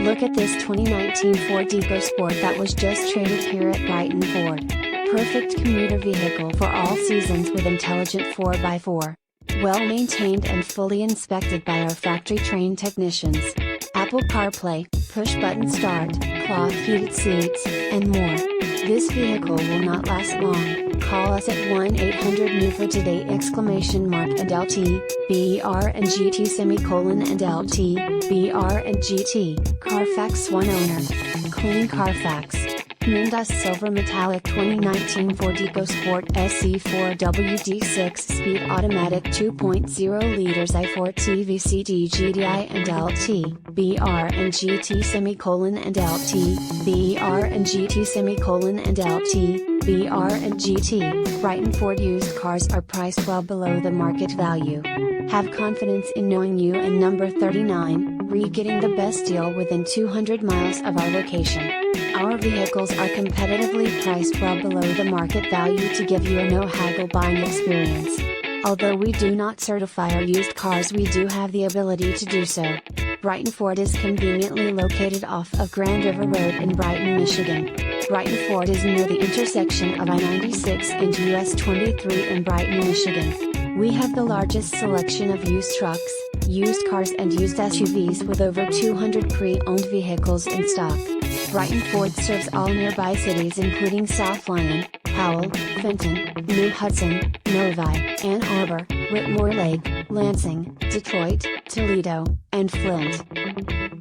Look at this 2019 Ford EcoSport that was just traded here at Brighton Ford. Perfect commuter vehicle for all seasons with intelligent 4x4. Well maintained and fully inspected by our factory-trained technicians. Apple CarPlay, push-button start, cloth heated seats, and more. This vehicle will not last long. Call us at 1-800-NEW for today !" and LT, br&gt and LT, br&gt, CARFAX One-Owner. Clean Carfax. Moondust Silver Metallic 2019 Ford EcoSport SE 4WD 6-speed automatic 2.0 liters I4 Ti-VCT GDI&lt, br&gt and LT, br&gt and LT, br&gt. Brighton Ford used cars are priced well below the market value. Have confidence in knowing you and number 39, getting the best deal within 200 miles of our location. Our vehicles are competitively priced well below the market value to give you a no-haggle buying experience. Although we do not certify our used cars, we do have the ability to do so. Brighton Ford is conveniently located off of Grand River Road in Brighton, Michigan. Brighton Ford is near the intersection of I-96 and US 23 in Brighton, Michigan. We have the largest selection of used trucks, used cars and used SUVs with over 200 pre-owned vehicles in stock. Brighton Ford serves all nearby cities including South Lyon, Howell, Fenton, New Hudson, Novi, Ann Arbor, Whitmore Lake, Lansing, Detroit, Toledo, and Flint.